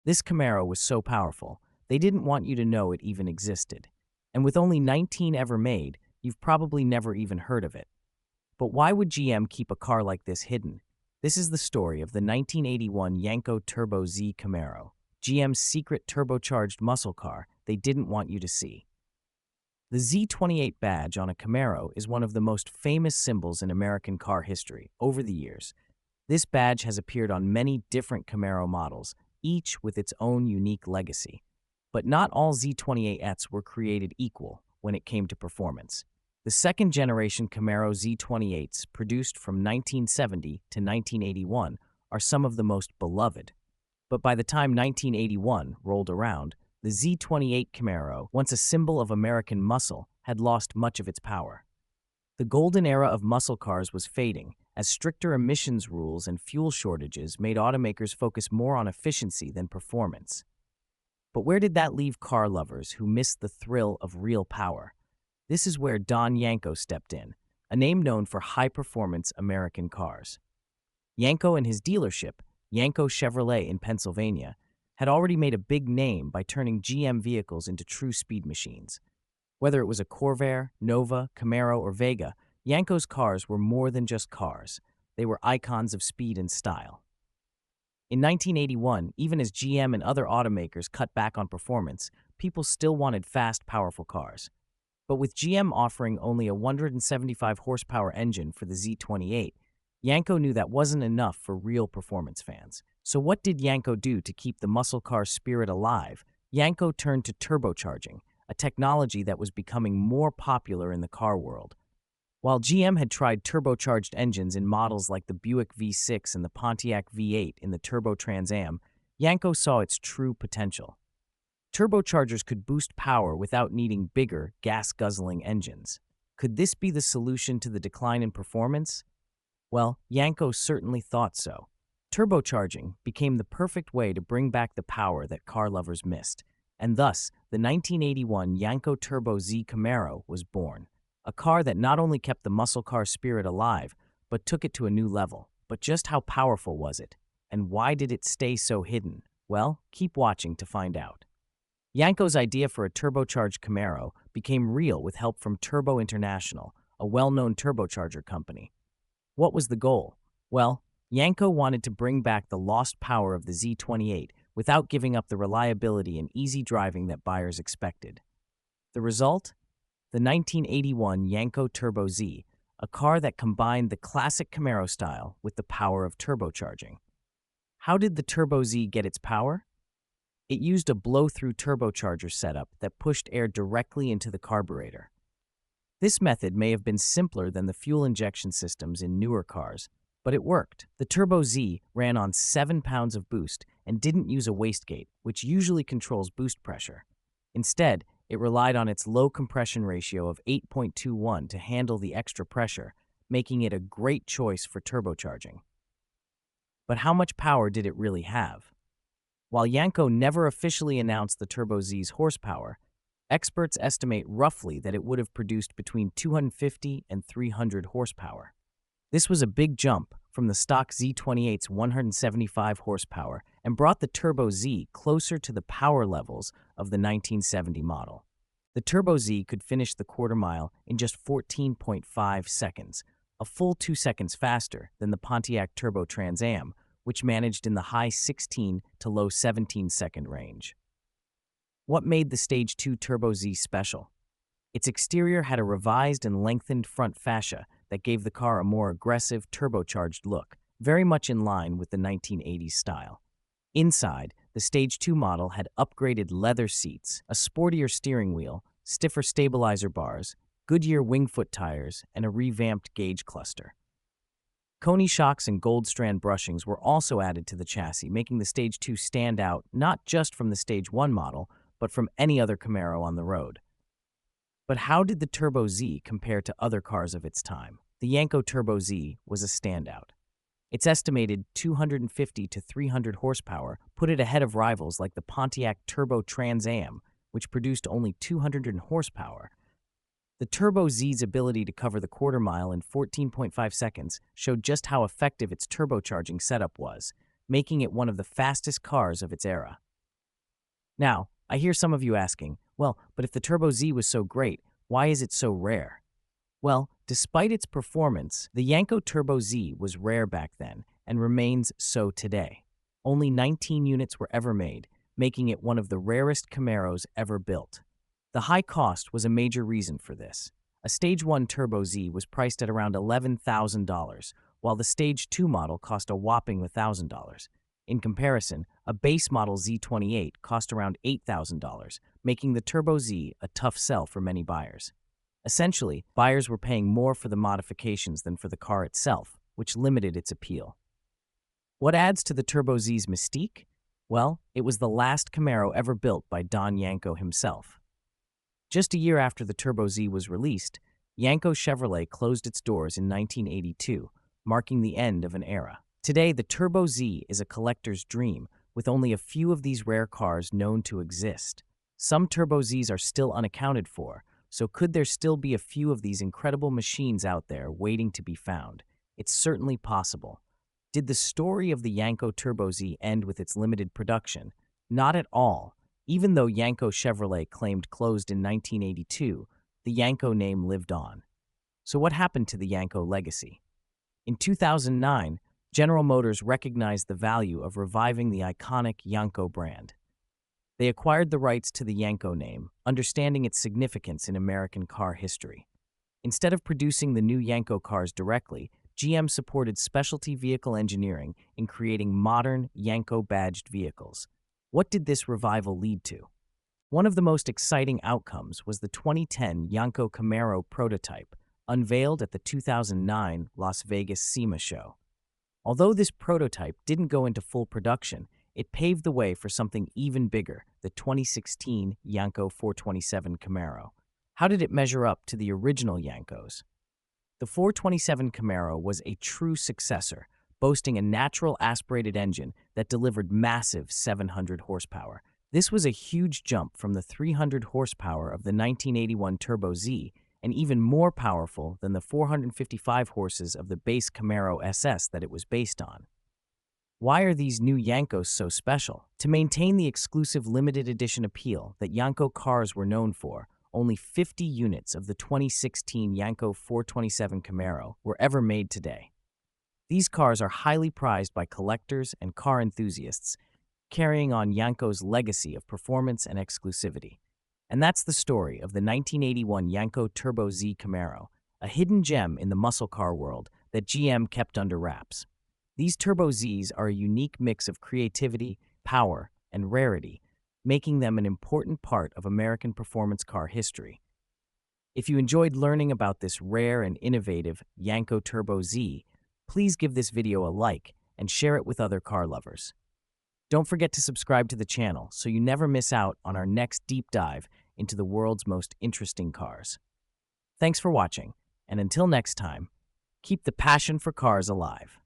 This Camaro was so powerful, they didn't want you to know it even existed. And with only 19 ever made, you've probably never even heard of it. But why would GM keep a car like this hidden? This is the story of the 1981 Yenko Turbo Z Camaro, GM's secret turbocharged muscle car they didn't want you to see. The Z28 badge on a Camaro is one of the most famous symbols in American car history over the years. This badge has appeared on many different Camaro models, each with its own unique legacy. But not all Z28s were created equal when it came to performance. The second-generation Camaro Z28s, produced from 1970 to 1981, are some of the most beloved. But by the time 1981 rolled around, the Z28 Camaro, once a symbol of American muscle, had lost much of its power. The golden era of muscle cars was fading, as stricter emissions rules and fuel shortages made automakers focus more on efficiency than performance. But where did that leave car lovers who missed the thrill of real power? This is where Don Yenko stepped in, a name known for high-performance American cars. Yenko and his dealership, Yenko Chevrolet in Pennsylvania, had already made a big name by turning GM vehicles into true speed machines. Whether it was a Corvair, Nova, Camaro, or Vega, Yenko's cars were more than just cars. They were icons of speed and style. In 1981, even as GM and other automakers cut back on performance, people still wanted fast, powerful cars. But with GM offering only a 175 horsepower engine for the Z28, Yenko knew that wasn't enough for real performance fans. So what did Yenko do to keep the muscle car spirit alive? Yenko turned to turbocharging, a technology that was becoming more popular in the car world. While GM had tried turbocharged engines in models like the Buick V6 and the Pontiac V8 in the Turbo Trans Am, Yenko saw its true potential. Turbochargers could boost power without needing bigger, gas-guzzling engines. Could this be the solution to the decline in performance? Well, Yenko certainly thought so. Turbocharging became the perfect way to bring back the power that car lovers missed, and thus, the 1981 Yenko Turbo Z Camaro was born. A car that not only kept the muscle car spirit alive, but took it to a new level. But just how powerful was it? And why did it stay so hidden? Well, keep watching to find out. Yenko's idea for a turbocharged Camaro became real with help from Turbo International, a well-known turbocharger company. What was the goal? Well, Yenko wanted to bring back the lost power of the Z28 without giving up the reliability and easy driving that buyers expected. The result? The 1981 Yenko Turbo Z, a car that combined the classic Camaro style with the power of turbocharging. How did the Turbo Z get its power? It used a blow-through turbocharger setup that pushed air directly into the carburetor. This method may have been simpler than the fuel injection systems in newer cars, but it worked. The Turbo Z ran on 7 pounds of boost and didn't use a wastegate, which usually controls boost pressure. Instead, it relied on its low compression ratio of 8.21 to handle the extra pressure, making it a great choice for turbocharging. But how much power did it really have? While Yenko never officially announced the Turbo Z's horsepower, experts estimate roughly that it would have produced between 250 and 300 horsepower. This was a big jump from the stock Z28's 175 horsepower and brought the Turbo Z closer to the power levels of the 1970 model. The Turbo Z could finish the quarter mile in just 14.5 seconds, a full 2 seconds faster than the Pontiac Turbo Trans Am, which managed in the high 16 to low 17-second range. What made the Stage 2 Turbo Z special? Its exterior had a revised and lengthened front fascia that gave the car a more aggressive, turbocharged look, very much in line with the 1980s style. Inside, the Stage 2 model had upgraded leather seats, a sportier steering wheel, stiffer stabilizer bars, Goodyear wingfoot tires, and a revamped gauge cluster. Koni shocks and gold strand bushings were also added to the chassis, making the Stage 2 stand out not just from the Stage 1 model, but from any other Camaro on the road. But how did the Turbo Z compare to other cars of its time? The Yenko Turbo Z was a standout. Its estimated 250 to 300 horsepower put it ahead of rivals like the Pontiac Turbo Trans Am, which produced only 200 horsepower. The Turbo Z's ability to cover the quarter mile in 14.5 seconds showed just how effective its turbocharging setup was, making it one of the fastest cars of its era. Now, I hear some of you asking, well, but if the Turbo Z was so great, why is it so rare? Well, despite its performance, the Yenko Turbo Z was rare back then and remains so today. Only 19 units were ever made, making it one of the rarest Camaros ever built. The high cost was a major reason for this. A Stage 1 Turbo Z was priced at around $11,000, while the Stage 2 model cost a whopping $1,000. In comparison, a base model Z28 cost around $8,000, making the Turbo Z a tough sell for many buyers. Essentially, buyers were paying more for the modifications than for the car itself, which limited its appeal. What adds to the Turbo Z's mystique? Well, it was the last Camaro ever built by Don Yenko himself. Just a year after the Turbo Z was released, Yenko Chevrolet closed its doors in 1982, marking the end of an era. Today, the Turbo Z is a collector's dream, with only a few of these rare cars known to exist. Some Turbo Zs are still unaccounted for, so could there still be a few of these incredible machines out there waiting to be found? It's certainly possible. Did the story of the Yenko Turbo Z end with its limited production? Not at all. Even though Yenko Chevrolet claimed closed in 1982, the Yenko name lived on. So what happened to the Yenko legacy? In 2009, General Motors recognized the value of reviving the iconic Yenko brand. They acquired the rights to the Yenko name, understanding its significance in American car history. Instead of producing the new Yenko cars directly, GM supported specialty vehicle engineering in creating modern, Yenko-badged vehicles. What did this revival lead to? One of the most exciting outcomes was the 2010 Yenko Camaro prototype, unveiled at the 2009 Las Vegas SEMA show. Although this prototype didn't go into full production, it paved the way for something even bigger, the 2016 Yenko 427 Camaro. How did it measure up to the original Yenkos? The 427 Camaro was a true successor, boasting a natural aspirated engine that delivered massive 700 horsepower. This was a huge jump from the 300 horsepower of the 1981 Turbo Z, and even more powerful than the 455 horses of the base Camaro SS that it was based on. Why are these new Yenkos so special? To maintain the exclusive limited edition appeal that Yenko cars were known for, only 50 units of the 2016 Yenko 427 Camaro were ever made today. These cars are highly prized by collectors and car enthusiasts, carrying on Yenko's legacy of performance and exclusivity. And that's the story of the 1981 Yenko Turbo Z Camaro, a hidden gem in the muscle car world that GM kept under wraps. These Turbo Zs are a unique mix of creativity, power, and rarity, making them an important part of American performance car history. If you enjoyed learning about this rare and innovative Yenko Turbo Z, please give this video a like and share it with other car lovers. Don't forget to subscribe to the channel so you never miss out on our next deep dive into the world's most interesting cars. Thanks for watching, and until next time, keep the passion for cars alive.